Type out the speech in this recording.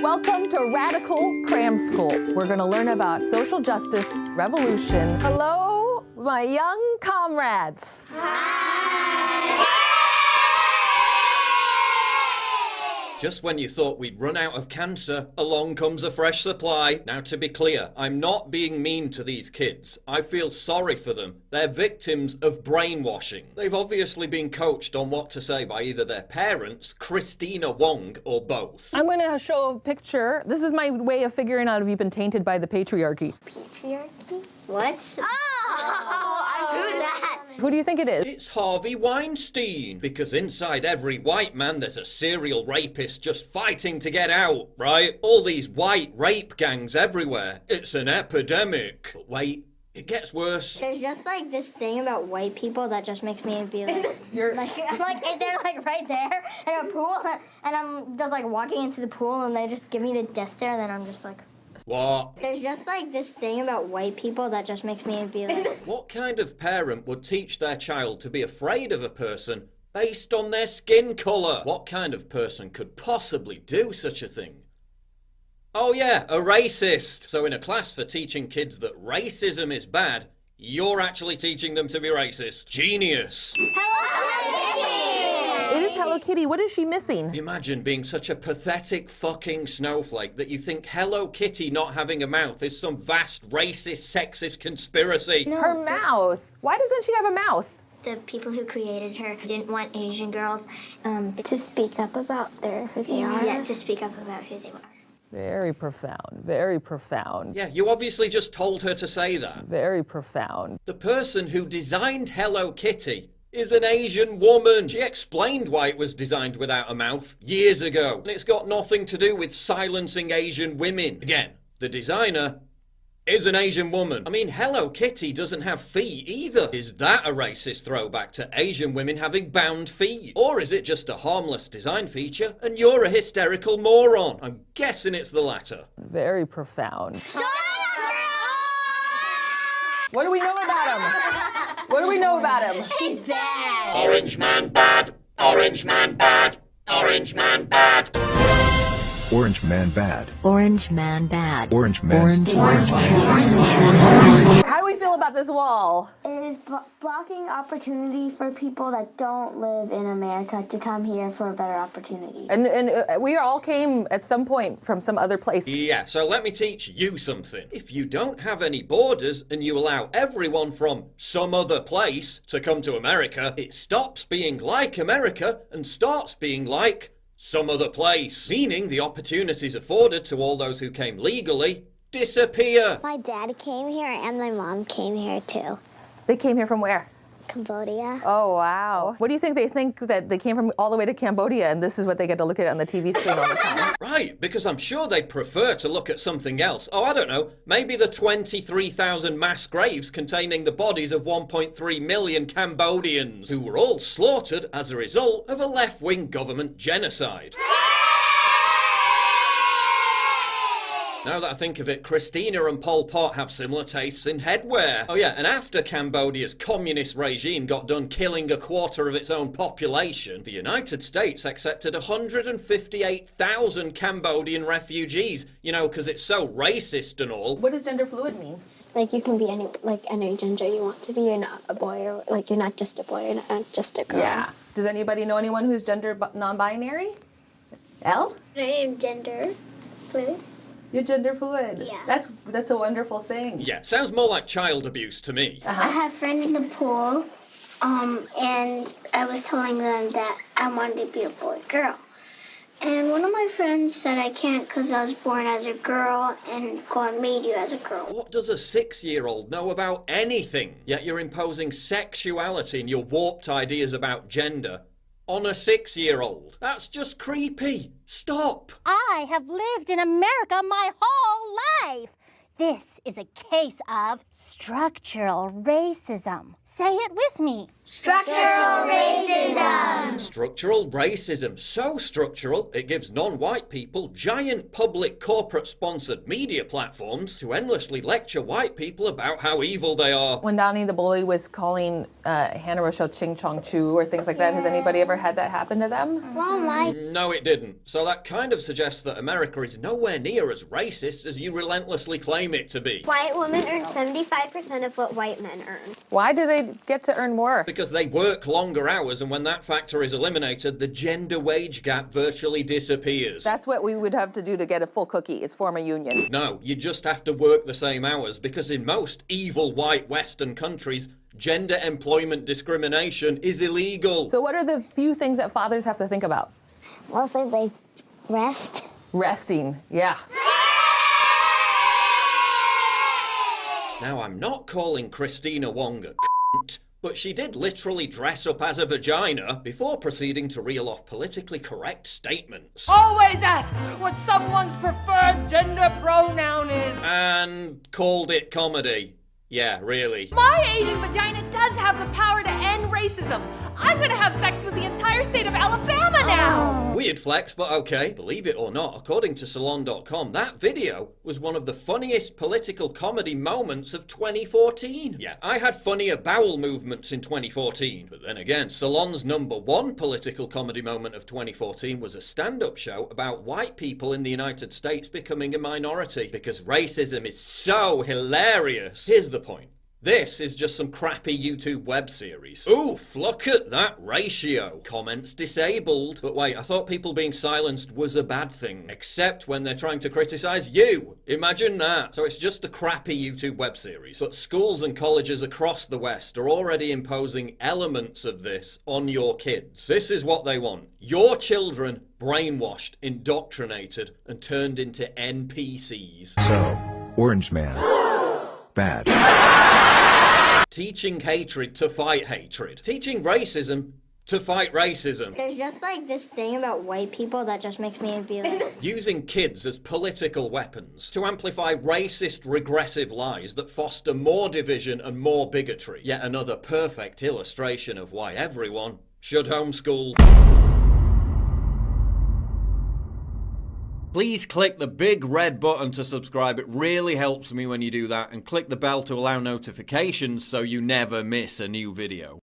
Welcome to Radical Cram School. We're going to learn about social justice, revolution. Hello, my young comrades. Just when you thought we'd run out of cancer, along comes a fresh supply. Now, to be clear, I'm not being mean to these kids. I feel sorry for them. They're victims of brainwashing. They've obviously been coached on what to say by either their parents, Christina Wong, or both. I'm going to show a picture. This is my way of figuring out if you've been tainted by the patriarchy. Patriarchy? What? Oh, who's that? Who do you think it is? It's Harvey Weinstein. Because inside every white man, there's a serial rapist just fighting to get out, right? All these white rape gangs everywhere. It's an epidemic. But wait, it gets worse. There's just like this thing about white people that just makes me be like, I'm like, if they're like right there in a pool, and I'm just like walking into the pool, and they just give me the death stare, and then I'm just like. What? There's just like this thing about white people that just makes me be like. What kind of parent would teach their child to be afraid of a person based on their skin colour? What kind of person could possibly do such a thing? Oh yeah, a racist. So in a class for teaching kids that racism is bad, you're actually teaching them to be racist. Genius. It is Hello Kitty. What is she missing? Imagine being such a pathetic fucking snowflake that you think Hello Kitty not having a mouth is some vast racist, sexist conspiracy. No, Her mouth. Why doesn't she have a mouth? The people who created her didn't want Asian girls to speak up about who they are. Yeah, to speak up about who they were. Very profound. Very profound. Yeah, you obviously just told her to say that. Very profound. The person who designed Hello Kitty is an Asian woman. She explained why it was designed without a mouth years ago. And it's got nothing to do with silencing Asian women. Again, the designer is an Asian woman. I mean, Hello Kitty doesn't have feet either. Is that a racist throwback to Asian women having bound feet? Or is it just a harmless design feature and you're a hysterical moron? I'm guessing it's the latter. Very profound. What do we know about him? What do we know about him? He's bad. Orange man bad. Orange man bad. Orange man bad. Orange man bad. Orange man bad. Orange man. How do we feel about this wall? It is blocking opportunity for people that don't live in America to come here for a better opportunity. And we all came at some point from some other place. Yeah, so let me teach you something. If you don't have any borders and you allow everyone from some other place to come to America, it stops being like America and starts being like some other place. Meaning the opportunities afforded to all those who came legally disappear. My dad came here and my mom came here too. They came here from where? Cambodia. Oh, wow. What do you think they think that they came from all the way to Cambodia and this is what they get to look at on the TV screen all the time? Right, because I'm sure they'd prefer to look at something else. Oh, I don't know, maybe the 23,000 mass graves containing the bodies of 1.3 million Cambodians, who were all slaughtered as a result of a left-wing government genocide. Now that I think of it, Christina and Pol Pot have similar tastes in headwear. Oh yeah, and after Cambodia's communist regime got done killing a quarter of its own population, the United States accepted 158,000 Cambodian refugees. You know, because it's so racist and all. What does gender fluid mean? Like you can be any gender you want to be. You're not a boy or like you're not just a boy. You're not just a girl. Yeah. Does anybody know anyone who's gender non-binary? Elle? I am gender fluid. You're gender fluid. Yeah. That's a wonderful thing. Yeah, sounds more like child abuse to me. I have a friend in the pool, and I was telling them that I wanted to be a boy girl. And one of my friends said I can't because I was born as a girl and God made you as a girl. What does a 6-year-old know about anything? Yet you're imposing sexuality and your warped ideas about gender on a 6-year-old. That's just creepy. Stop. I have lived in America my whole life. This is a case of structural racism. Say it with me. Structural racism. Structural racism. So structural, it gives non-white people giant public corporate-sponsored media platforms to endlessly lecture white people about how evil they are. When Donnie the bully was calling Hannah Rochelle Ching Chong Chu or things like that, has anybody ever had that happen to them? Well, my No, it didn't. So that kind of suggests that America is nowhere near as racist as you relentlessly claim it to be. White women earn 75% of what white men earn. Why do they get to earn more? Because they work longer hours, and when that factor is eliminated, the gender wage gap virtually disappears. That's what we would have to do to get a full cookie, is form a union. No, you just have to work the same hours, because in most evil white Western countries, gender employment discrimination is illegal. So what are the few things that fathers have to think about? Mostly they rest. Resting, yeah. Now, I'm not calling Christina Wong a cunt, but she did literally dress up as a vagina before proceeding to reel off politically correct statements. Always ask what someone's preferred gender pronoun is. And called it comedy. Yeah, really. My Asian vagina does have the power to end racism. I'm gonna have sex with the entire state of Alabama now. Weird flex, but okay. Believe it or not, according to Salon.com, that video was one of the funniest political comedy moments of 2014. Yeah, I had funnier bowel movements in 2014. But then again, Salon's #1 political comedy moment of 2014 was a stand-up show about white people in the United States becoming a minority because racism is so hilarious. Here's the point. This is just some crappy YouTube web series. Oof, look at that ratio. Comments disabled. But wait, I thought people being silenced was a bad thing. Except when they're trying to criticize you. Imagine that. So it's just a crappy YouTube web series. But schools and colleges across the West are already imposing elements of this on your kids. This is what they want. Your children brainwashed, indoctrinated, and turned into NPCs. So, Orange Man. Bad. Teaching hatred to fight hatred. Teaching racism to fight racism. There's just like this thing about white people that just makes me be like... Using kids as political weapons to amplify racist, regressive lies that foster more division and more bigotry. Yet another perfect illustration of why everyone should homeschool. Please click the big red button to subscribe. It really helps me when you do that. And click the bell to allow notifications so you never miss a new video.